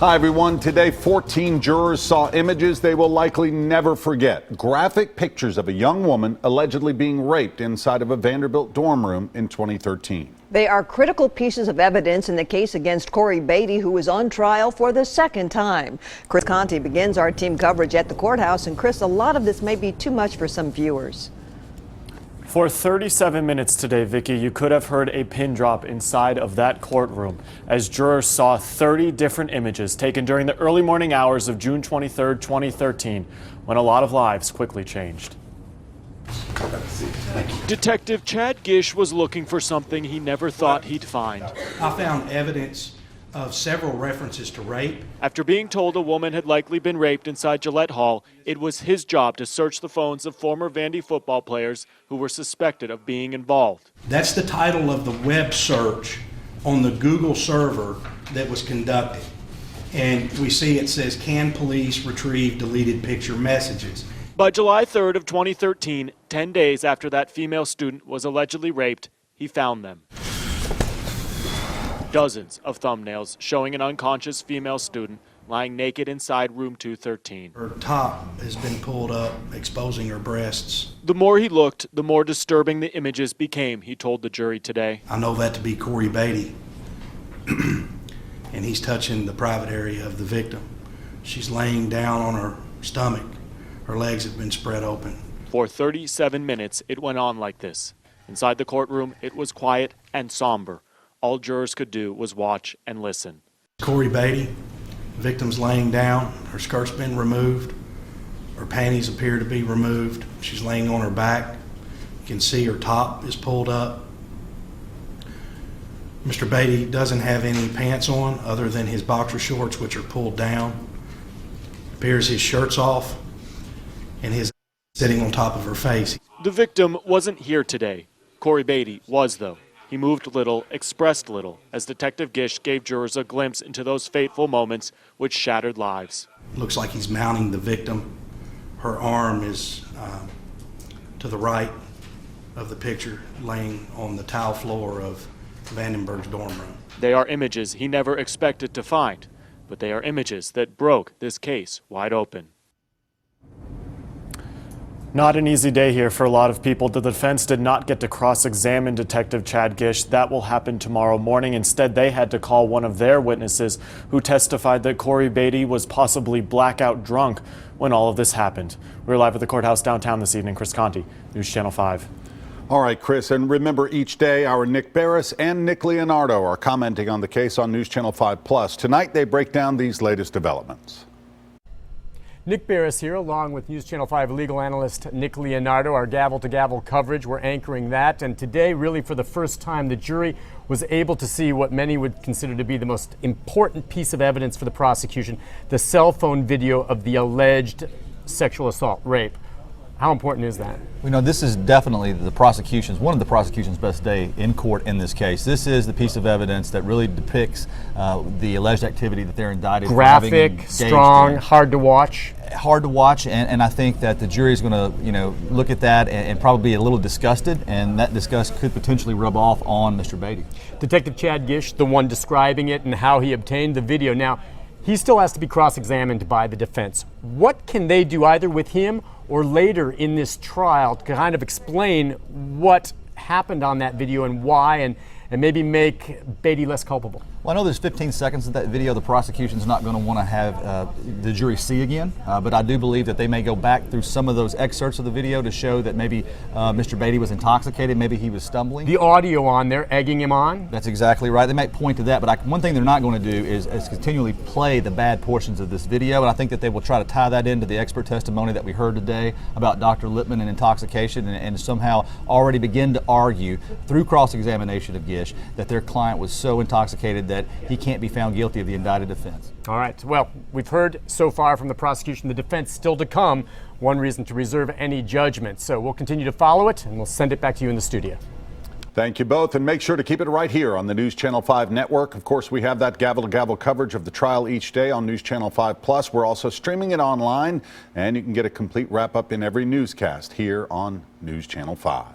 Hi, everyone. Today, 14 jurors saw images they will likely never forget. Graphic pictures of a young woman allegedly being raped inside of a Vanderbilt dorm room in 2013. They are critical pieces of evidence in the case against Cory Batey, who is on trial for the second time. Chris Conti begins our team coverage at the courthouse. And Chris, a lot of this may be too much for some viewers. For 37 minutes today, Vicki, you could have heard a pin drop inside of that courtroom as jurors saw 30 different images taken during the early morning hours of June 23, 2013, when a lot of lives quickly changed. Detective Chad Gish was looking for something he never thought he'd find. I found evidence of several references to rape. After being told a woman had likely been raped inside Gillette Hall, it was his job to search the phones of former Vandy football players who were suspected of being involved. That's the title of the web search on the Google server that was conducted. And we see it says, "Can police retrieve deleted picture messages?" By July 3rd of 2013, 10 days after that female student was allegedly raped, he found them. Dozens of thumbnails showing an unconscious female student lying naked inside room 213. Her top has been pulled up, exposing her breasts. The more he looked, the more disturbing the images became, he told the jury today. I know that to be Cory Batey, and he's touching the private area of the victim. She's laying down on her stomach. Her legs have been spread open. For 37 minutes, it went on like this. Inside the courtroom, it was quiet and somber. All jurors could do was watch and listen. Cory Batey, victim's laying down. Her skirt's been removed. Her panties appear to be removed. She's laying on her back. You can see her top is pulled up. Mr. Batey doesn't have any pants on other than his boxer shorts, which are pulled down. Appears his shirt's off and his sitting on top of her face. The victim wasn't here today. Cory Batey was, though. He moved little, expressed little, as Detective Gish gave jurors a glimpse into those fateful moments which shattered lives. Looks like he's mounting the victim. Her arm is to the right of the picture, laying on the tile floor of Vandenberg's dorm room. They are images he never expected to find, but they are images that broke this case wide open. Not an easy day here for a lot of people. The defense did not get to cross-examine Detective Chad Gish. That will happen tomorrow morning. Instead, they had to call one of their witnesses who testified that Cory Batey was possibly blackout drunk when all of this happened. We're live at the courthouse downtown this evening. Chris Conti, News Channel 5. All right, Chris, and remember each day our Nick Barris and Nick Leonardo are commenting on the case on News Channel 5 Plus. Tonight, they break down these latest developments. Nick Barris here, along with News Channel 5 legal analyst Nick Leonardo. Our gavel-to-gavel coverage, we're anchoring that. And today, really for the first time, the jury was able to see what many would consider to be the most important piece of evidence for the prosecution, the cell phone video of the alleged sexual assault, rape. How important is that? We know this is definitely one of the prosecution's best day in court in this case. This is the piece of evidence that really depicts the alleged activity that they're indicted for. Graphic, strong, hard to watch. Hard to watch, and I think that the jury is going to, look at that and probably be a little disgusted, and that disgust could potentially rub off on Mr. Batey. Detective Chad Gish, the one describing it and how he obtained the video. Now, he still has to be cross-examined by the defense. What can they do either with him or later in this trial to kind of explain what happened on that video and why, and maybe make Batey less culpable? Well, I know there's 15 seconds of that video the prosecution's not going to want to have the jury see again, but I do believe that they may go back through some of those excerpts of the video to show that maybe Mr. Batey was intoxicated, maybe he was stumbling. The audio on there, egging him on? That's exactly right. They might point to that, but one thing they're not going to do is continually play the bad portions of this video, and I think that they will try to tie that into the expert testimony that we heard today about Dr. Lippman and intoxication, and somehow already begin to argue through cross-examination of Gish that their client was so intoxicated that he can't be found guilty of the indicted offense. All right. Well, we've heard so far from the prosecution, the defense still to come. One reason to reserve any judgment. So we'll continue to follow it, and we'll send it back to you in the studio. Thank you both, and make sure to keep it right here on the News Channel 5 network. Of course, we have that gavel-to-gavel coverage of the trial each day on News Channel 5 Plus. We're also streaming it online, and you can get a complete wrap-up in every newscast here on News Channel 5.